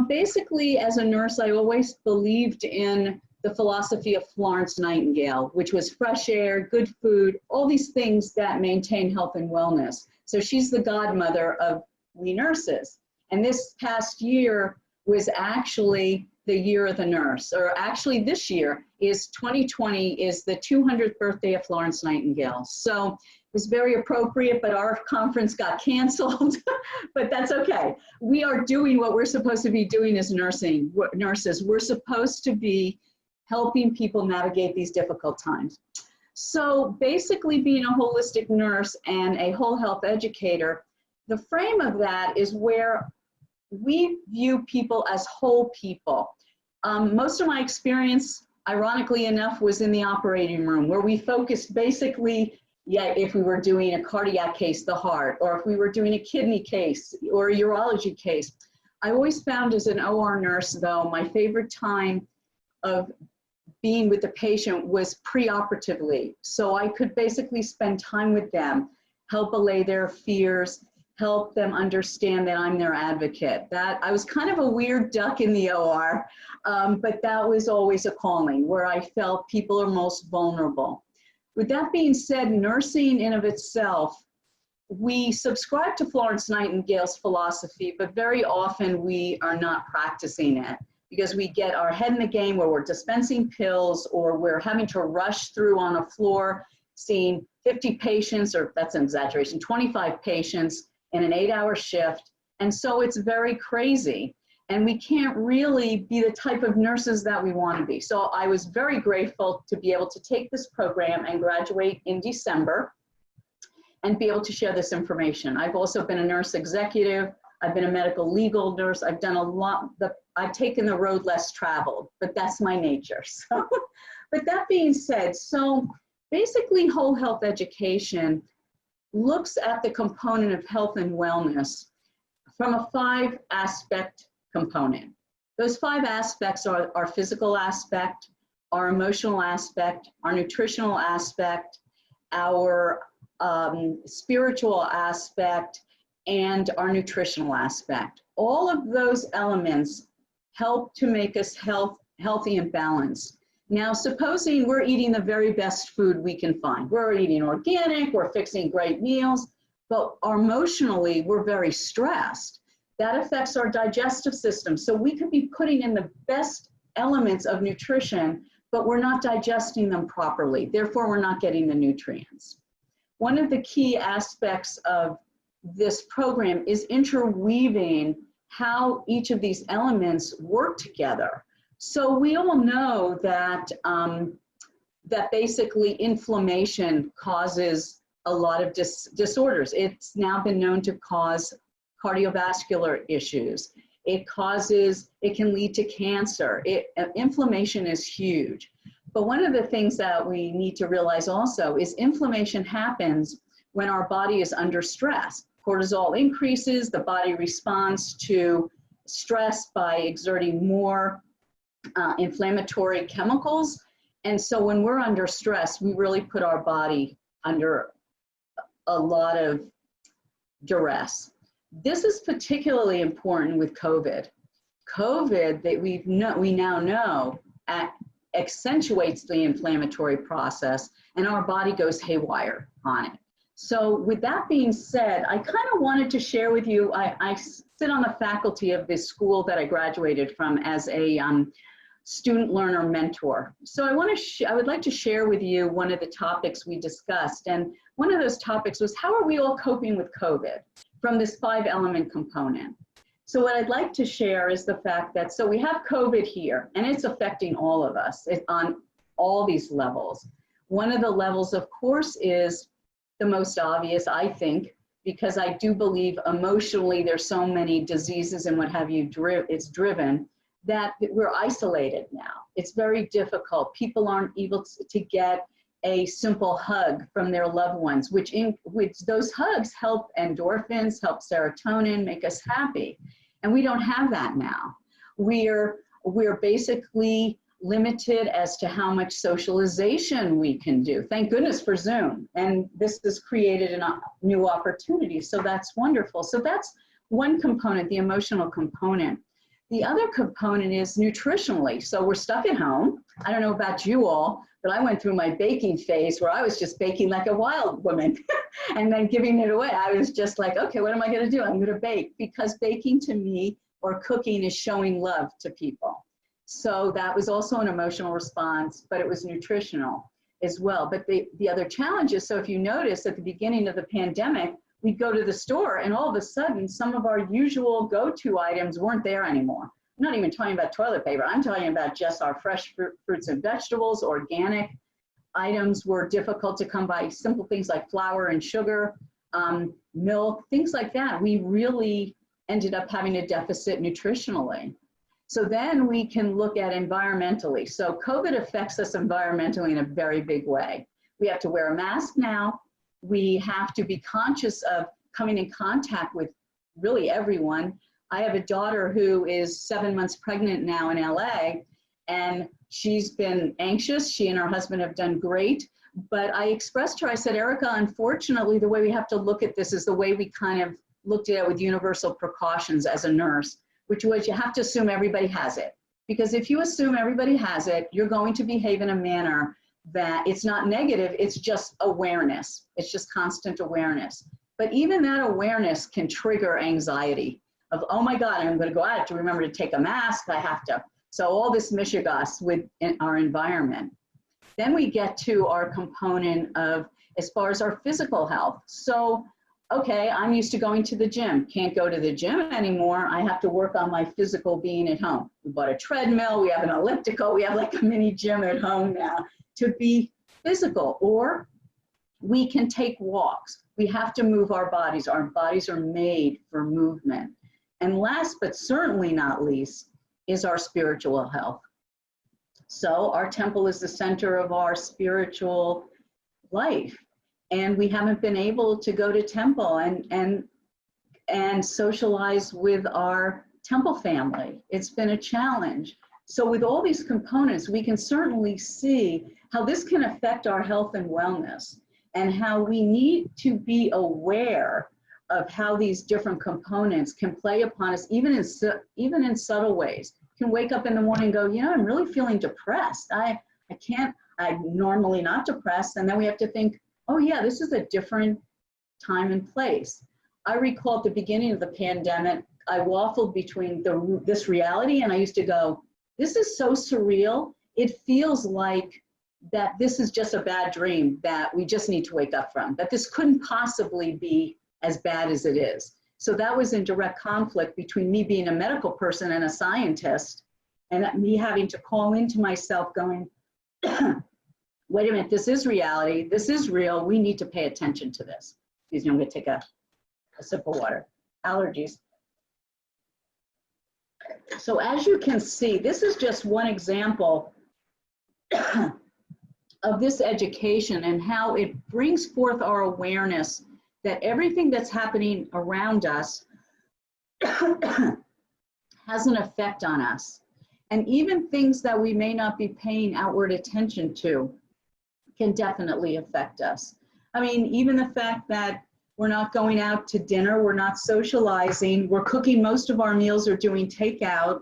Basically, as a nurse, I always believed in the philosophy of Florence Nightingale, which was fresh air, good food, all these things that maintain health and wellness. So she's the godmother of we nurses. And this past year was actually the year of the nurse, or actually this year is 2020 is the 200th birthday of Florence Nightingale. So it was very appropriate, but our conference got canceled, but that's okay. We are doing what we're supposed to be doing as nurses. We're supposed to be helping people navigate these difficult times. So basically being a holistic nurse and a whole health educator, the frame of that is where we view people as whole people. Most of my experience, ironically enough, was in the operating room where we focused basically, if we were doing a cardiac case, the heart, or if we were doing a kidney case or a urology case. I always found as an OR nurse, though, my favorite time of being with the patient was preoperatively. So I could basically spend time with them, help allay their fears, help them understand that I'm their advocate. That I was kind of a weird duck in the OR, but that was always a calling where I felt people are most vulnerable. With that being said, nursing in of itself, we subscribe to Florence Nightingale's philosophy, but very often we are not practicing it because we get our head in the game where we're dispensing pills or we're having to rush through on a floor, seeing 50 patients, or that's an exaggeration, 25 patients in an 8-hour shift. And so it's very crazy. And we can't really be the type of nurses that we want to be. So I was very grateful to be able to take this program and graduate in December and be able to share this information. I've also been a nurse executive. I've been a medical legal nurse. I've done a lot. I've taken the road less traveled, but that's my nature. So, but that being said, so basically whole health education looks at the component of health and wellness from a 5-aspect component. Those 5 aspects are our physical aspect, our emotional aspect, our nutritional aspect, our spiritual aspect, and our nutritional aspect. All of those elements help to make us healthy and balanced. Now, supposing we're eating the very best food we can find. We're eating organic, we're fixing great meals, but emotionally, we're very stressed. That affects our digestive system. So we could be putting in the best elements of nutrition, but we're not digesting them properly. Therefore, we're not getting the nutrients. One of the key aspects of this program is interweaving how each of these elements work together. So we all know that, that basically inflammation causes a lot of disorders. It's now been known to cause cardiovascular issues. It can lead to cancer. Inflammation is huge. But one of the things that we need to realize also is inflammation happens when our body is under stress. Cortisol increases, the body responds to stress by exerting more inflammatory chemicals. And so when we're under stress, we really put our body under a lot of duress. This is particularly important with COVID. COVID, that we now know, accentuates the inflammatory process, and our body goes haywire on it. So with that being said, I kind of wanted to share with you, I sit on the faculty of this school that I graduated from as a student learner mentor. So I would like to share with you one of the topics we discussed. And one of those topics was, how are we all coping with COVID from this 5-element component? So what I'd like to share is the fact that, so we have COVID here, and it's affecting all of us on all these levels. One of the levels, of course, is the most obvious, I think, because I do believe emotionally there's so many diseases and what have you, it's driven, that we're isolated now. It's very difficult. People aren't able to get a simple hug from their loved ones, which those hugs help endorphins, help serotonin, make us happy. And we don't have that now. We're basically limited as to how much socialization we can do. Thank goodness for Zoom. And this has created a new opportunity. So that's wonderful. So that's one component, the emotional component. The other component is nutritionally. So we're stuck at home. I don't know about you all, but I went through my baking phase where I was just baking like a wild woman and then giving it away. I was just like, okay, what am I going to do? I'm going to bake, because baking to me or cooking is showing love to people. So that was also an emotional response, but it was nutritional as well. But the other challenge is, so if you notice at the beginning of the pandemic, we'd go to the store and all of a sudden some of our usual go-to items weren't there anymore. I'm not even talking about toilet paper. I'm talking about just our fresh fruits and vegetables. Organic items were difficult to come by. Simple things like flour and sugar, milk, things like that. We really ended up having a deficit nutritionally. So then we can look at environmentally. So COVID affects us environmentally in a very big way. We have to wear a mask now. We have to be conscious of coming in contact with really everyone. I have a daughter who is 7 months pregnant now in LA, and she's been anxious. She and her husband have done great. But I expressed to her, I said, Erica, unfortunately, the way we have to look at this is the way we kind of looked at it with universal precautions as a nurse, which was you have to assume everybody has it. Because if you assume everybody has it, you're going to behave in a manner that it's not negative, it's just awareness. It's just constant awareness. But even that awareness can trigger anxiety of, oh my God, I'm going to go out, I have to remember to take a mask, I have to. So all this mishigas with our environment. Then we get to our component of, as far as our physical health. So, okay, I'm used to going to the gym. Can't go to the gym anymore. I have to work on my physical being at home. We bought a treadmill, we have an elliptical, we have like a mini gym at home now to be physical. Or we can take walks. We have to move our bodies. Our bodies are made for movement. And last but certainly not least is our spiritual health. So our temple is the center of our spiritual life. And we haven't been able to go to temple and socialize with our temple family. It's been a challenge. So with all these components, we can certainly see how this can affect our health and wellness, and how we need to be aware of how these different components can play upon us, even in subtle ways. You can wake up in the morning and go, you know, I'm really feeling depressed. I'm normally not depressed. And then we have to think, oh yeah, this is a different time and place. I recall at the beginning of the pandemic, I waffled between this reality, and I used to go, this is so surreal. It feels like that this is just a bad dream that we just need to wake up from, that this couldn't possibly be as bad as it is. So that was in direct conflict between me being a medical person and a scientist, and me having to call into myself going, wait a minute, this is reality, this is real, we need to pay attention to this. Excuse me, I'm gonna take a sip of water. Allergies. So as you can see, this is just one example of this education and how it brings forth our awareness that everything that's happening around us has an effect on us. And even things that we may not be paying outward attention to can definitely affect us. I mean, even the fact that we're not going out to dinner, we're not socializing, we're cooking, most of our meals are doing takeout,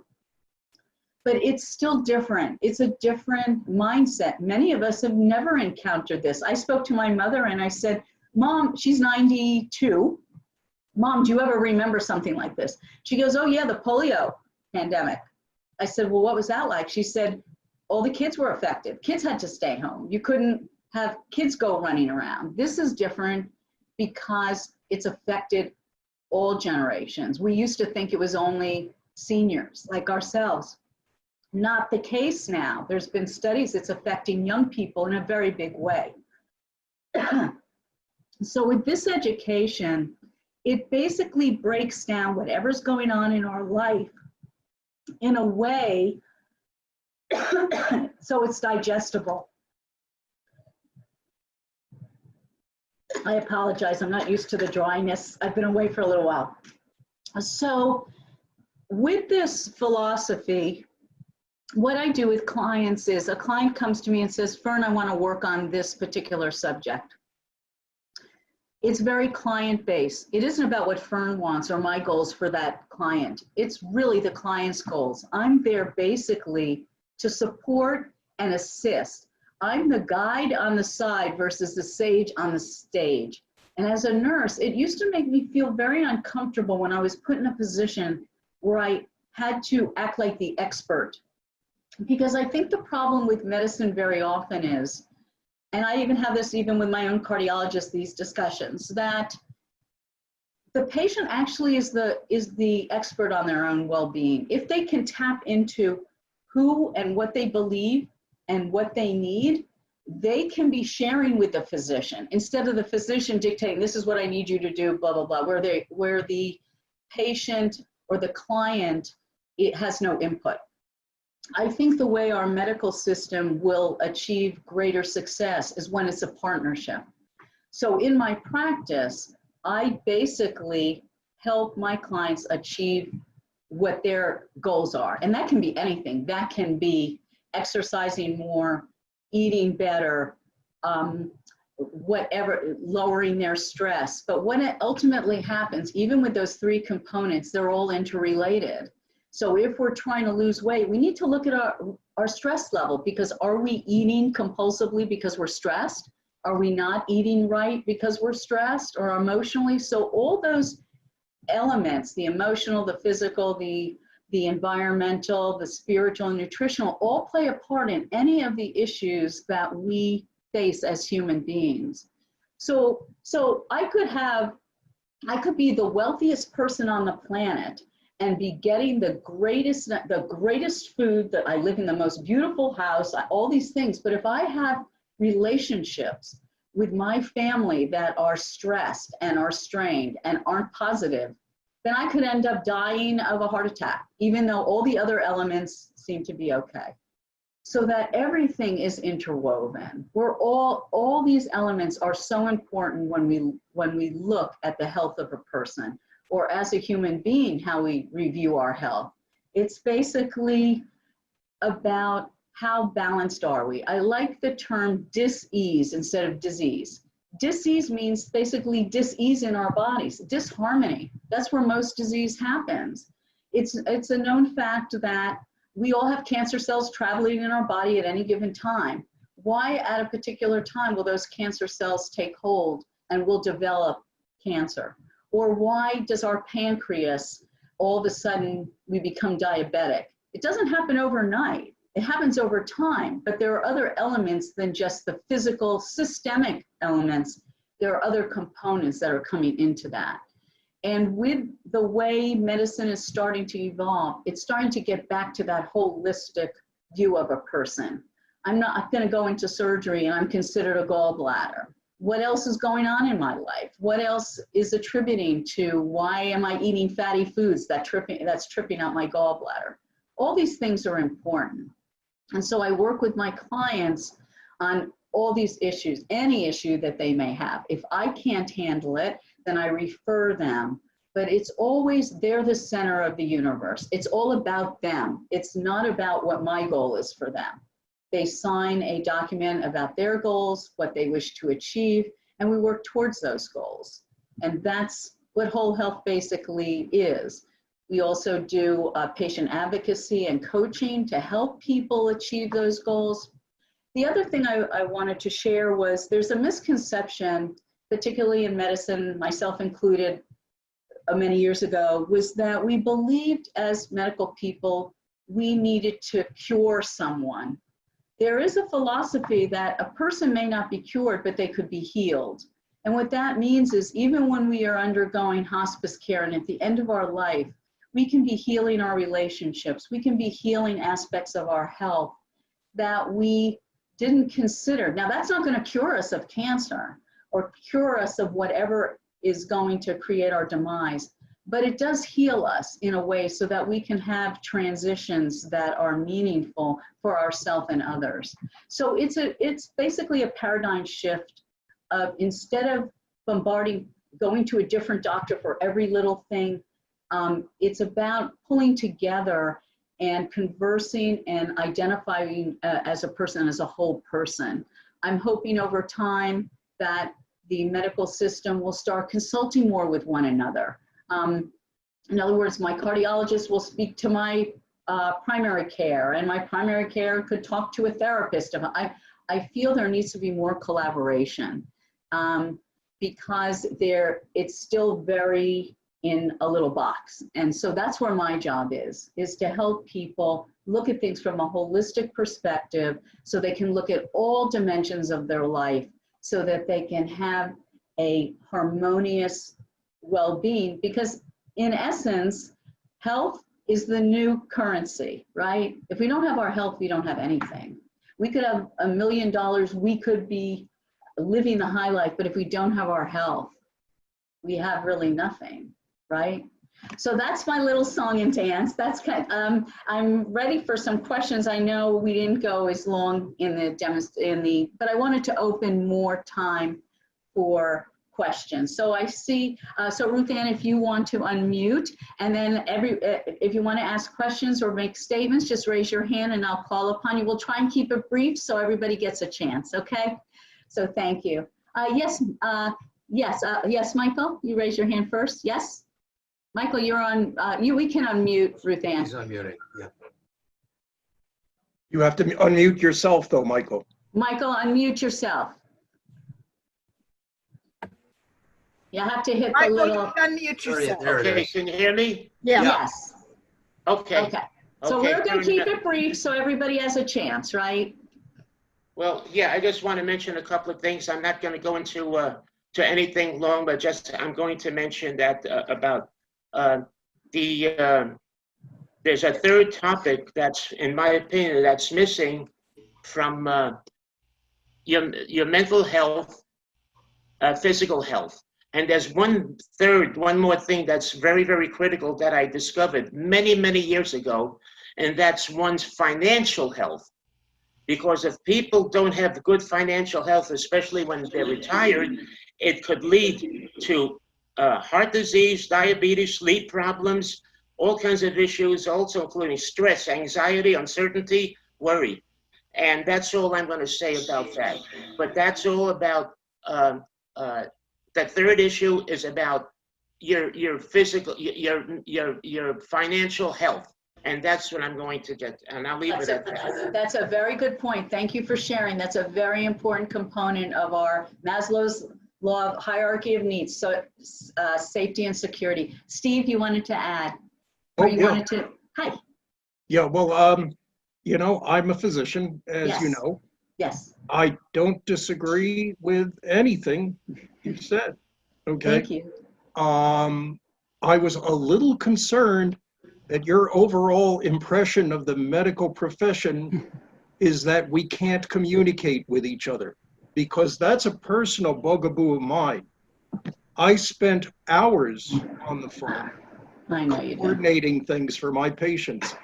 but it's still different. It's a different mindset. Many of us have never encountered this. I spoke to my mother and I said, Mom, she's 92. Mom, do you ever remember something like this? She goes, oh yeah, the polio pandemic. I said, well, what was that like? She said, all the kids were affected. Kids had to stay home. You couldn't have kids go running around. This is different because it's affected all generations. We used to think it was only seniors like ourselves. Not the case now. There's been studies it's affecting young people in a very big way. So with this education, it basically breaks down whatever's going on in our life in a way so it's digestible. I apologize, I'm not used to the dryness. I've been away for a little while. So with this philosophy, what I do with clients is a client comes to me and says, Fern, I want to work on this particular subject. It's very client-based. It isn't about what Fern wants or my goals for that client. It's really the client's goals. I'm there basically to support and assist. I'm the guide on the side versus the sage on the stage. And as a nurse, it used to make me feel very uncomfortable when I was put in a position where I had to act like the expert. Because I think the problem with medicine very often is, and I even have this even with my own cardiologist, these discussions, that the patient actually is the expert on their own well-being. If they can tap into who and what they believe and what they need, they can be sharing with the physician instead of the physician dictating, this is what I need you to do, blah, blah, blah, where the patient or the client, it has no input. I think the way our medical system will achieve greater success is when it's a partnership. So in my practice, I basically help my clients achieve what their goals are. And that can be anything. That can be exercising more, eating better, whatever, lowering their stress. But when it ultimately happens, even with those three components, they're all interrelated. So if we're trying to lose weight, we need to look at our stress level, because are we eating compulsively because we're stressed? Are we not eating right because we're stressed or emotionally? So all those elements, the emotional, the physical, the environmental, the spiritual, and nutritional, all play a part in any of the issues that we face as human beings. So I could be the wealthiest person on the planet and be getting the greatest food, that I live in the most beautiful house, all these things. But if I have relationships with my family that are stressed and are strained and aren't positive, then I could end up dying of a heart attack, even though all the other elements seem to be okay. So that everything is interwoven. All these elements are so important when we look at the health of a person, or as a human being, how we review our health. It's basically about how balanced are we. I like the term dis-ease instead of disease. Dis-ease means basically dis-ease in our bodies, disharmony. That's where most disease happens. It's a known fact that we all have cancer cells traveling in our body at any given time. Why at a particular time will those cancer cells take hold and will develop cancer? Or why does our pancreas, all of a sudden, we become diabetic? It doesn't happen overnight. It happens over time, but there are other elements than just the physical, systemic elements. There are other components that are coming into that. And with the way medicine is starting to evolve, it's starting to get back to that holistic view of a person. I'm not going to go into surgery and I'm considered a gallbladder. What else is going on in my life? What else is attributing to why am I eating fatty foods that's tripping out my gallbladder? All these things are important. And so I work with my clients on all these issues, any issue that they may have. If I can't handle it, then I refer them. But it's always, they're the center of the universe. It's all about them. It's not about what my goal is for them. They sign a document about their goals, what they wish to achieve, and we work towards those goals. And that's what whole health basically is. We also do patient advocacy and coaching to help people achieve those goals. The other thing I wanted to share was there's a misconception, particularly in medicine, myself included, many years ago, was that we believed as medical people we needed to cure someone. There is a philosophy that a person may not be cured, but they could be healed. And what that means is even when we are undergoing hospice care and at the end of our life, we can be healing our relationships. We can be healing aspects of our health that we didn't consider. Now, that's not going to cure us of cancer or cure us of whatever is going to create our demise, but it does heal us in a way so that we can have transitions that are meaningful for ourselves and others. So it's basically a paradigm shift of, instead of going to a different doctor for every little thing, it's about pulling together and conversing and identifying as a person, as a whole person. I'm hoping over time that the medical system will start consulting more with one another. In other words, my cardiologist will speak to my primary care, and my primary care could talk to a therapist. I feel there needs to be more collaboration because it's still very in a little box. And so that's where my job is to help people look at things from a holistic perspective so they can look at all dimensions of their life so that they can have a harmonious well-being. Because in essence, health is the new currency, right? If we don't have our health, we don't have anything. We could have $1 million, we could be living the high life, but if we don't have our health, we have really nothing, right? So that's my little song and dance. That's I'm ready for some questions. I know we didn't go as long in the but I wanted to open more time for questions. So I see, so Ruth Ann, if you want to unmute, and then if you want to ask questions or make statements, just raise your hand and I'll call upon you. We'll try and keep it brief so everybody gets a chance, okay? So thank you. Yes, Michael, you raise your hand first, yes? Michael, you're on, we can unmute Ruth Ann. He's unmuting, yeah. You have to unmute yourself though, Michael. Michael, unmute yourself. You have to hit the Michael, little. you unmute yourself. There it Okay, is. can you hear me? Yeah. Yes. Okay. Okay. So Okay, we're going to turn keep it- it brief so everybody has a chance, right? Well, yeah, I just want to mention a couple of things. I'm not going to go into to anything long, but just I'm going to mention that about there's a third topic that's, in my opinion, that's missing from your mental health, physical health. And there's one more thing that's very, very critical that I discovered many, many years ago, and that's one's financial health. Because if people don't have good financial health, especially when they're retired, it could lead to heart disease, diabetes, sleep problems, all kinds of issues, also including stress, anxiety, uncertainty, worry. And that's all I'm going to say about that. But that's all about the third issue is about your physical, your financial health. And that's what I'm going to get, and I'll leave it at that. That's a very good point. Thank you for sharing. That's a very important component of our Maslow's law of hierarchy of needs, so safety and security. Steve, you wanted to add? Or you wanted to, hi. Yeah, well, you know, I'm a physician, as Yes. you know. Yes, I don't disagree with anything you said, okay? thank you. I was a little concerned that your overall impression of the medical profession is that we can't communicate with each other, because that's a personal bugaboo of mine. I spent hours on the phone I know you do. coordinating things for my patients.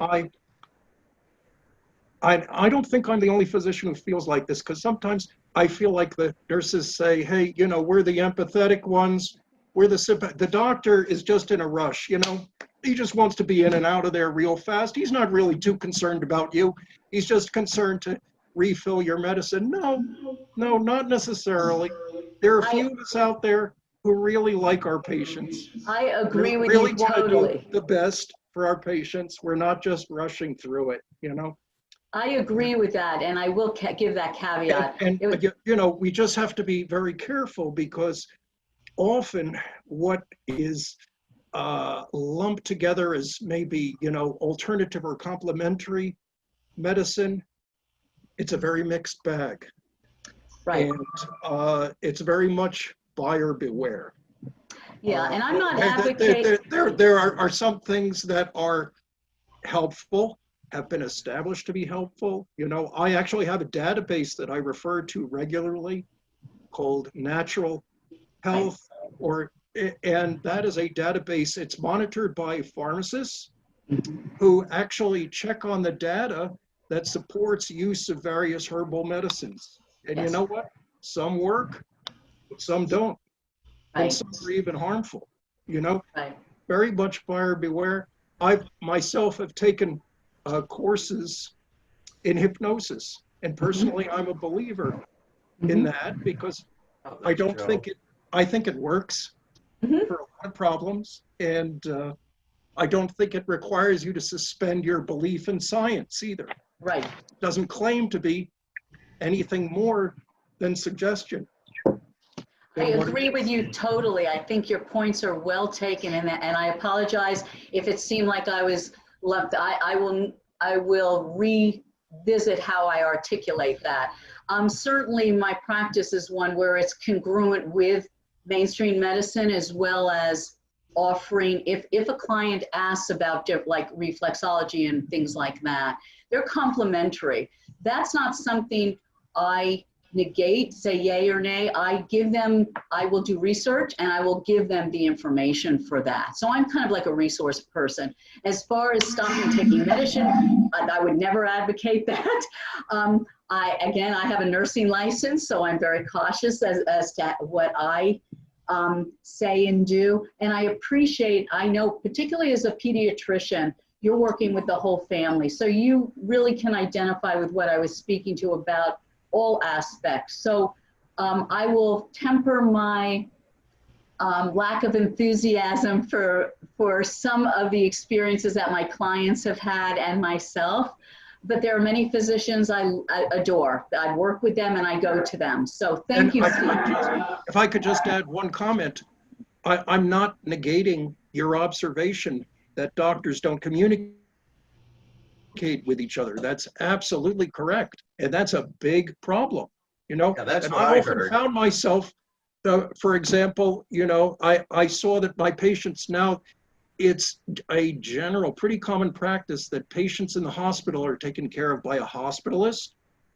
I don't think I'm the only physician who feels like this, because sometimes I feel like the nurses say, hey, you know, we're the empathetic ones. We're the doctor is just in a rush, you know. He just wants to be in and out of there real fast. He's not really too concerned about you. He's just concerned to refill your medicine. No, not necessarily. There are a few of us out there who really like our patients. I agree with really you want to totally. do the best for our patients. We're not just rushing through it, you know. I agree with that, and I will give that caveat. And It was- you know, we just have to be very careful, because often what is lumped together as maybe, you know, alternative or complementary medicine, it's a very mixed bag. Right, And it's very much buyer beware. yeah, and I'm not There- advocating. There are some things that are helpful, have been established to be helpful. You know, I actually have a database that I refer to regularly called Natural Health, and that is a database. It's monitored by pharmacists who actually check on the data that supports use of various herbal medicines. And you Yes. know what? Some work, some don't, and Right, some are even harmful. You know, right, very much buyer beware. I myself have taken courses in hypnosis, and personally, I'm a believer in that, because I don't think it, I think it works Mhm. for a lot of problems. And I don't think it requires you to suspend your belief in science either. Right. It doesn't claim to be anything more than suggestion. I than what it agree with is. you totally. I think your points are well taken, and I apologize if it seemed like I was left. I will revisit how I articulate that. Certainly, my practice is one where it's congruent with mainstream medicine, as well as offering, if a client asks about like reflexology and things like that, they're complementary. That's not something I negate, say yay or nay. I give them, I will do research and I will give them the information for that. So I'm kind of like a resource person. As far as stopping taking medicine, I would never advocate that. Again, I have a nursing license, so I'm very cautious as to what I say and do. And I appreciate, I know, particularly as a pediatrician, you're working with the whole family. So you really can identify with what I was speaking to about all aspects. So I will temper my lack of enthusiasm for some of the experiences that my clients have had and myself. But there are many physicians I adore. I work with them and I go to them. So thank you, Steve. If I could just add one comment, I'm not negating your observation that doctors don't communicate with each other. That's absolutely correct. And that's a big problem, you know? Yeah, that's and what I I often heard. found myself, for example, you know, I saw that my patients now, it's a general, pretty common practice that patients in the hospital are taken care of by a hospitalist,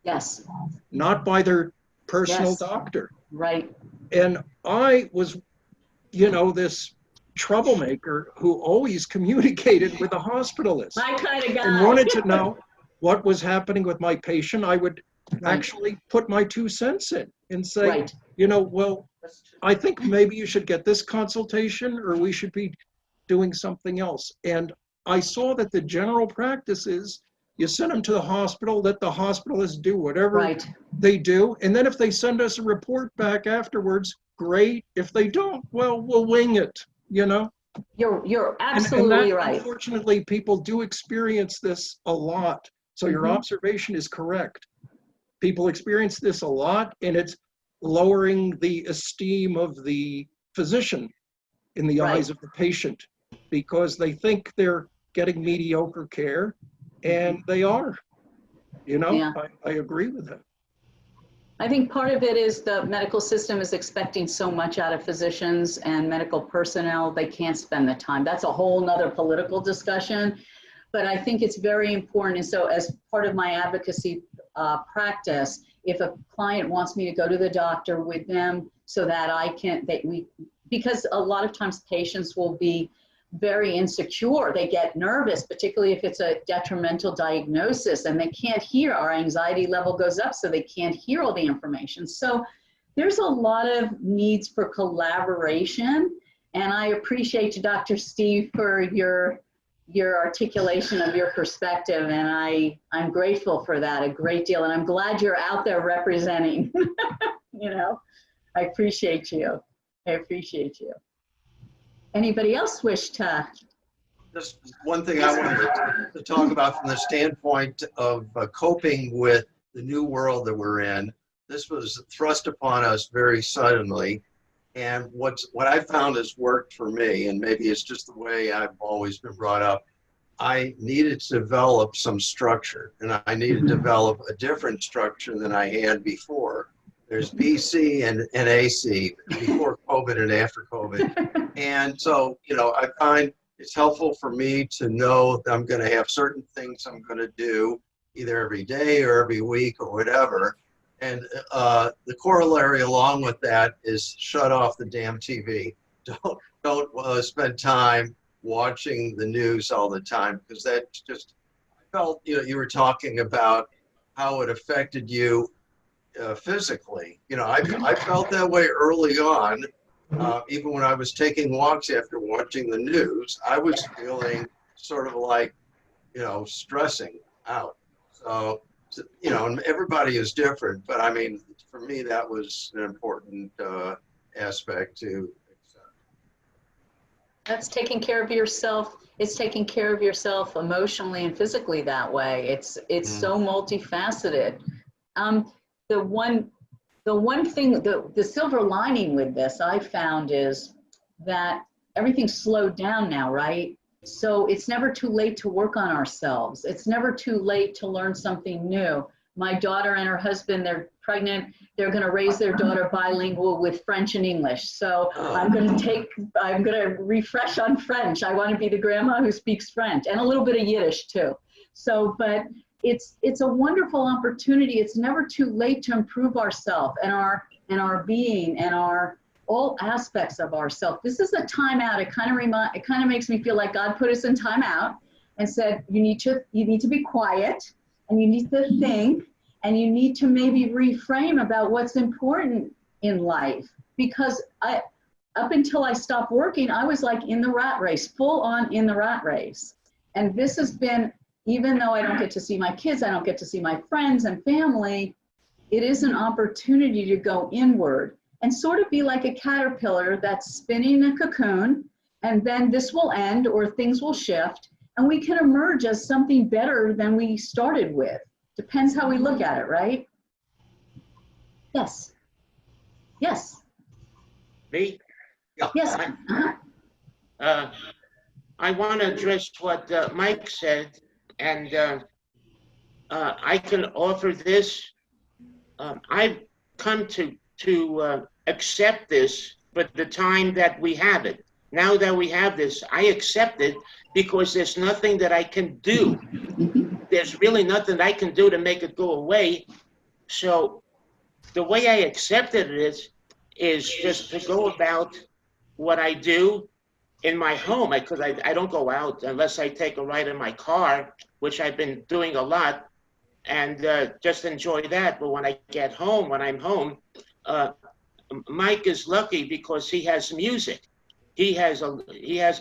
Yes, not by their personal Yes. doctor. right. And I was, you know, this troublemaker who always communicated with the hospitalist My kind of and guy. wanted to know what was happening with my patient. I would Right. actually put my 2 cents in and say, Right. you know, well, I think maybe you should get this consultation or we should be doing something else. And I saw that the general practice is you send them to the hospital, let the hospitalists do whatever Right. they do. And then if they send us a report back afterwards, great. If they don't, well, we'll wing it, you know? You're And absolutely that, right. unfortunately, people do experience this a lot. So your Mhm. observation is correct. People experience this a lot, and it's lowering the esteem of the physician in the Right. eyes of the patient because they think they're getting mediocre care, and they are. You know, Yeah. I agree with that. I think part of it is the medical system is expecting so much out of physicians and medical personnel, they can't spend the time. That's a whole nother political discussion. But I think it's very important. And so as part of my advocacy practice, if a client wants me to go to the doctor with them so that because a lot of times patients will be very insecure. They get nervous, particularly if it's a detrimental diagnosis and they can't hear. Our anxiety level goes up, so they can't hear all the information. So there's a lot of needs for collaboration. And I appreciate you, Dr. Steve, for your articulation of your perspective. And I'm grateful for that a great deal. And I'm glad you're out there representing, you know, I appreciate you. I appreciate you. Anybody else wish to? Just one thing I wanted to talk about from the standpoint of coping with the new world that we're in. This was thrust upon us very suddenly. And what I found has worked for me, and maybe it's just the way I've always been brought up, I needed to develop some structure, and I needed to develop a different structure than I had before. There's BC and AC, before COVID and after COVID. And so, you know, I find it's helpful for me to know that I'm going to have certain things I'm going to do either every day or every week or whatever. And the corollary along with that is shut off the damn TV. Don't spend time watching the news all the time, because that just, I felt, you know, you were talking about how it affected you physically. You know, I felt that way early on. Even when I was taking walks after watching the news, I was feeling sort of like, you know, stressing out. So, you know, and everybody is different, but I mean, for me, that was an important aspect to accept. That's taking care of yourself. It's taking care of yourself emotionally and physically that way. It's so multifaceted. The one thing, the silver lining with this I found is that everything's slowed down now, right? So it's never too late to work on ourselves. It's never too late to learn something new. My daughter and her husband, they're pregnant. They're going to raise their daughter bilingual with French and English. So I'm going to refresh on French. I want to be the grandma who speaks French and a little bit of Yiddish too. So, but it's a wonderful opportunity. It's never too late to improve ourselves and our being and our all aspects of ourselves. This is a timeout. It kind of makes me feel like God put us in timeout and said, you need to be quiet and you need to think and you need to maybe reframe about what's important in life. Because up until I stopped working, I was like in the rat race, full on in the rat race. And this has been, even though I don't get to see my kids, I don't get to see my friends and family, it is an opportunity to go inward and sort of be like a caterpillar that's spinning a cocoon, and then this will end or things will shift, and we can emerge as something better than we started with. Depends how we look at it, right? Yes. Yes. Me? Yes. I want to address what Mike said, and I can offer this. I've come to accept this, but the time that we have it. Now that we have this, I accept it because there's nothing that I can do. There's really nothing I can do to make it go away. So the way I accepted it is just to go about what I do in my home, because I don't go out unless I take a ride in my car, which I've been doing a lot, and just enjoy that. But when I get home, when I'm home, Mike is lucky because he has music. He has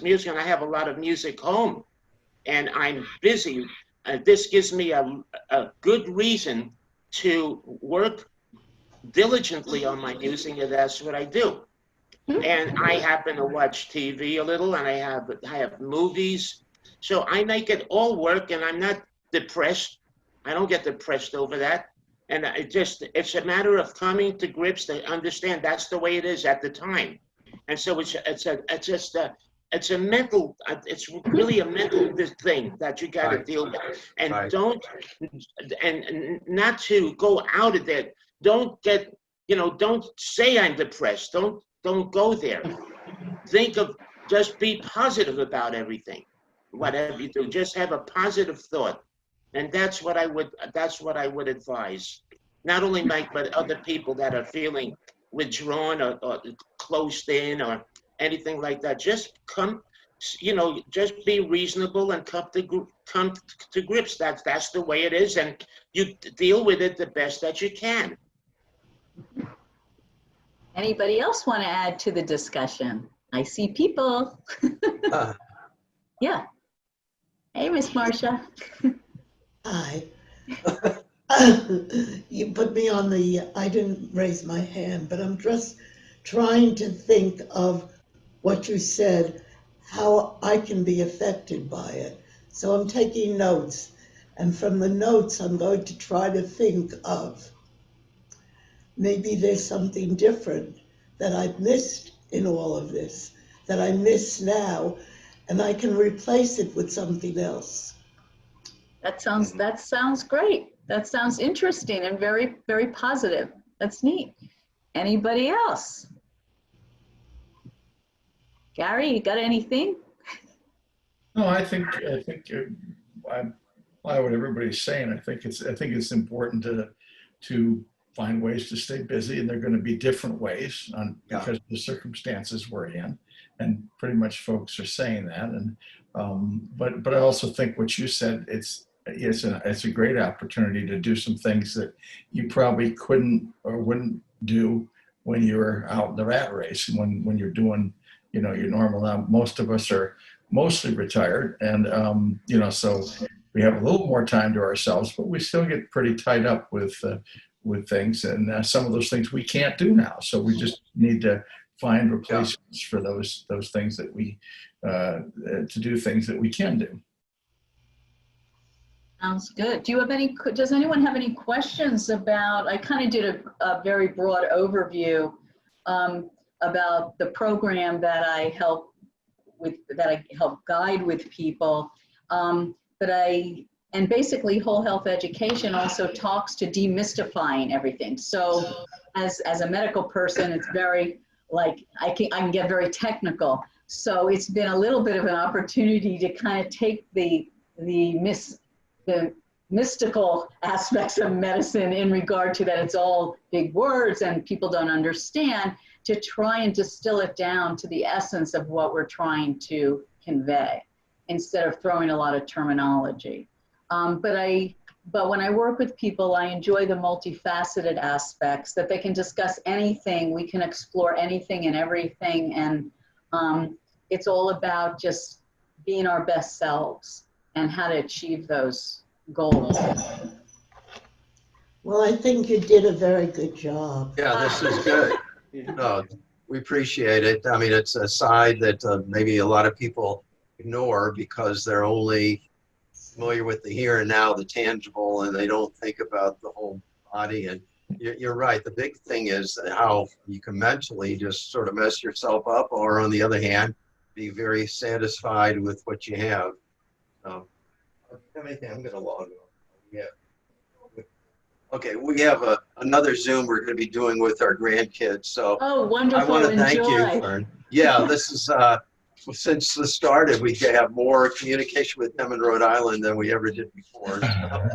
music, and I have a lot of music home, and I'm busy. This gives me a good reason to work diligently on my music, and that's what I do. And I happen to watch TV a little, and I have movies, so I make it all work, and I'm not depressed. I don't get depressed over that. And it's a matter of coming to grips to understand that's the way it is at the time. And so it's really a mental thing that you got to deal with. And and not to go out of there. Don't say I'm depressed. Don't go there. Just be positive about everything. Whatever you do, just have a positive thought. And that's what I would advise. Not only Mike, but other people that are feeling withdrawn or closed in or anything like that. Just just be reasonable and come to grips. That's the way it is, and you deal with it the best that you can. Anybody else want to add to the discussion? I see people. Yeah. Hey, Miss Marcia. Hi. You put me on I didn't raise my hand, but I'm just trying to think of what you said, how I can be affected by it. So I'm taking notes, and from the notes, I'm going to try to think of maybe there's something different that I've missed in all of this, that I miss now, and I can replace it with something else. That sounds great. That sounds interesting and very, very positive. That's neat. Anybody else? Gary, you got anything? No, I think I what everybody's saying. I think it's important to find ways to stay busy, and they're going to be different ways because of the circumstances we're in, and pretty much folks are saying that. And but I also think what you said, it's a great opportunity to do some things that you probably couldn't or wouldn't do when you're out in the rat race, when you're doing your normal. Now, most of us are mostly retired, and so we have a little more time to ourselves, but we still get pretty tied up with with things, and some of those things we can't do now. So we just need to find replacements for those things that we to do things that we can do. Sounds good. Does anyone have any questions about, I kind of did a very broad overview about the program that I help guide with people. And basically Whole Health Education also talks to demystifying everything. So as a medical person, it's very, like, I can get very technical. So it's been a little bit of an opportunity to kind of take the mystical aspects of medicine in regard to that it's all big words and people don't understand, to try and distill it down to the essence of what we're trying to convey instead of throwing a lot of terminology. But when I work with people, I enjoy the multifaceted aspects, that they can discuss anything, we can explore anything and everything, and it's all about just being our best selves and how to achieve those goals. Well, I think you did a very good job. Yeah, this is good. No, we appreciate it. I mean, it's a side that maybe a lot of people ignore because they're only familiar with the here and now, the tangible, and they don't think about the whole body. And you're right. The big thing is how you can mentally just sort of mess yourself up, or on the other hand, be very satisfied with what you have. I'm going to log on. Yeah. Okay, we have another Zoom we're going to be doing with our grandkids. So Oh, wonderful. I want to thank Enjoy. you, Fern. Yeah, this is, since this started, we have more communication with them in Rhode Island than we ever did before. So.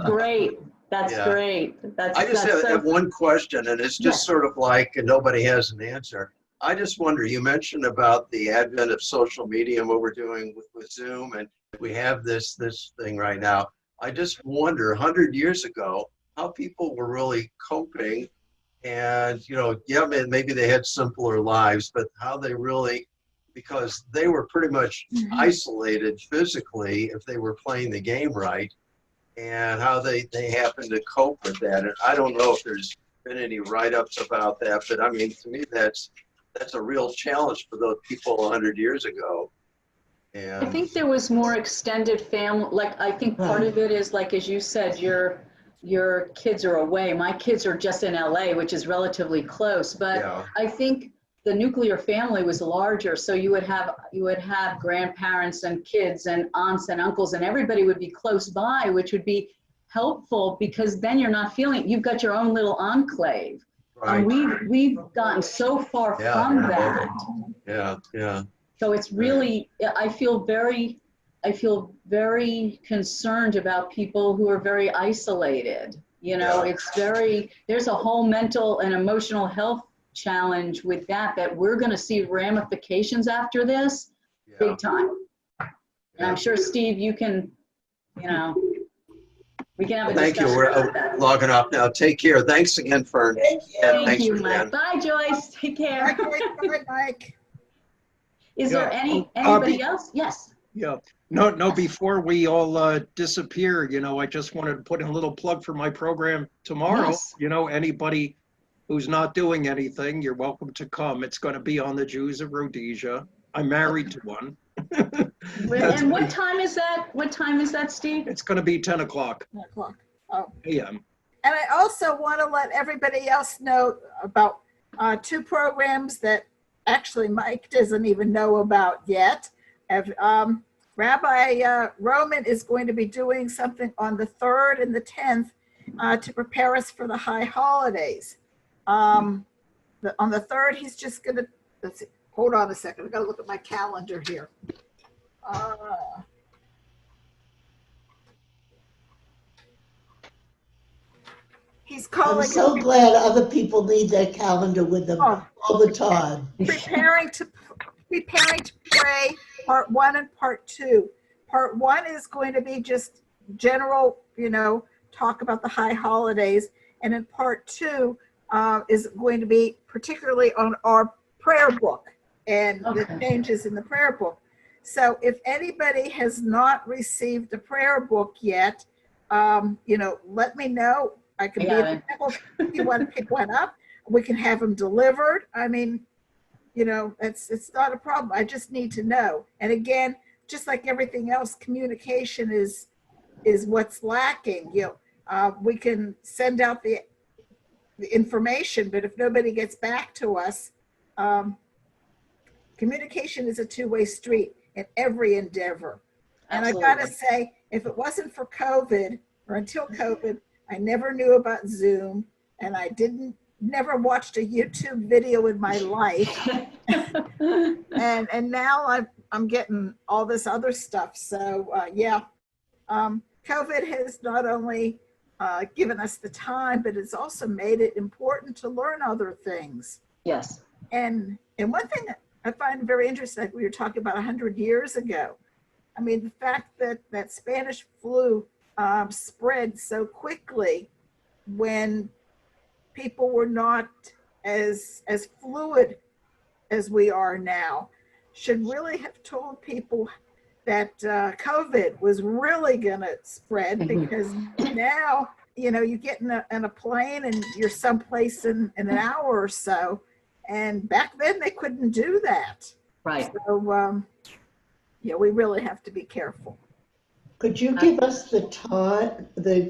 Great. That's Yeah. great. I just have one question, and it's just sort of like, and nobody has an answer. I just wonder, you mentioned about the advent of social media and what we're doing with Zoom, and we have this thing right now. I just wonder, 100 years ago, how people were really coping, and, yeah, maybe they had simpler lives, but how they really, because they were pretty much isolated physically if they were playing the game right, and how they happened to cope with that. And I don't know if there's been any write-ups about that, but I mean, to me, that's a real challenge for those people 100 years ago. And I think there was more extended family. Like, I think part of it is, like, as you said, your kids are away. My kids are just in LA, which is relatively close. But yeah, I think the nuclear family was larger. So you would have grandparents and kids and aunts and uncles, and everybody would be close by, which would be helpful because then you're not feeling, you've got your own little enclave. right. And we've gotten so far from that. Yeah. So it's really, I feel very concerned about people who are very isolated. Yeah. It's there's a whole mental and emotional health challenge with that we're going to see ramifications after this big time. And I'm sure, Steve, you can, we can have a discussion. Thank you. We're logging off now. Take care. Thanks again, Fern. Thank you. And Thank thanks you, for Mike. Dan. Bye, Joyce. Take care. Bye, Mike. Is there Yeah. anybody else? Yes. Yeah. No, before we all disappear, I just wanted to put in a little plug for my program tomorrow. Yes. Anybody who's not doing anything, you're welcome to come. It's going to be on the Jews of Rhodesia. I'm married to one. And what time is that? What time is that, Steve? It's going to be 10 o'clock 10 o'clock. Oh. a.m. And I also want to let everybody else know about two programs that actually Mike doesn't even know about yet. Rabbi Roman is going to be doing something on the 3rd and the 10th to prepare us for the high holidays. On the 3rd, he's just going to, let's see, hold on a second. I've got to look at my calendar here. He's I'm calling so it glad other people need their calendar with them all the time. preparing to pray, part 1 and part 2. Part 1 is going to be just general, talk about the high holidays. And in part 2 is going to be particularly on our prayer book and the changes in the prayer book. So if anybody has not received the prayer book yet, let me know. I can I be got at it. the Pickles if you want to pick one up. We can have them delivered. I mean, you know, it's not a problem. I just need to know. And again, just like everything else, communication is what's lacking. You know, we can send out the information, but if nobody gets back to us, communication is a two-way street in every endeavor. And I gotta Absolutely. say, if it wasn't for COVID or until COVID, I never knew about Zoom, and I never watched a YouTube video in my life. And now I'm getting all this other stuff. So yeah, COVID has not only given us the time, but it's also made it important to learn other things. Yes. And one thing I find very interesting, like we were talking about 100 years ago. I mean, the fact that Spanish flu spread so quickly when people were not as fluid as we are now should really have told people that COVID was really going to spread, because now, you know, you get in a plane and you're someplace in an hour or so. And back then they couldn't do that. Right. So, yeah, we really have to be careful. Could you give us the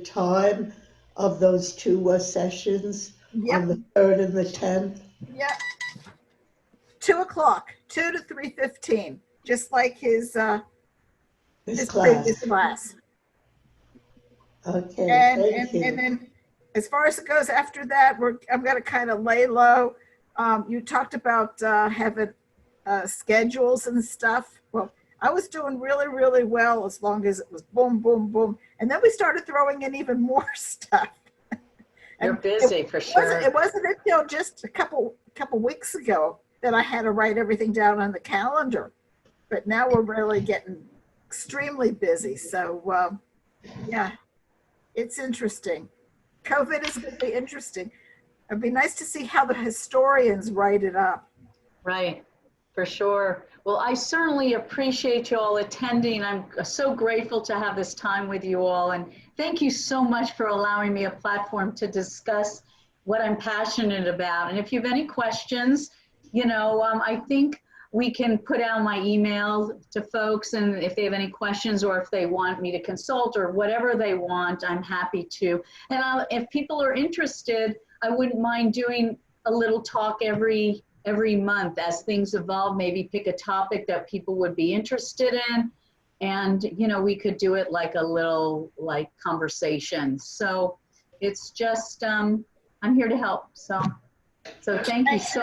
time of those two sessions Yep. on the 3rd and the 10th? Yeah. 2 o'clock, 2 to 3:15, just like his This previous class. class. Okay, And thank you. then as far as it goes after that, I'm going to kind of lay low. You talked about having schedules and stuff. Well, I was doing really, really well as long as it was boom, boom, boom. And then we started throwing in even more stuff. You're And busy for sure. It wasn't until just a couple weeks ago that I had to write everything down on the calendar. But now we're really getting extremely busy. So yeah, it's interesting. COVID is going to be interesting. It'd be nice to see how the historians write it up. Right, for sure. Well, I certainly appreciate you all attending. I'm so grateful to have this time with you all. And thank you so much for allowing me a platform to discuss what I'm passionate about. And if you have any questions, you know, I think we can put out my email to folks, and if they have any questions or if they want me to consult or whatever they want, I'm happy to. And if people are interested, I wouldn't mind doing a little talk every month as things evolve, maybe pick a topic that people would be interested in. And, you know, we could do it like a little like conversation. So it's just, I'm here to help. So thank you so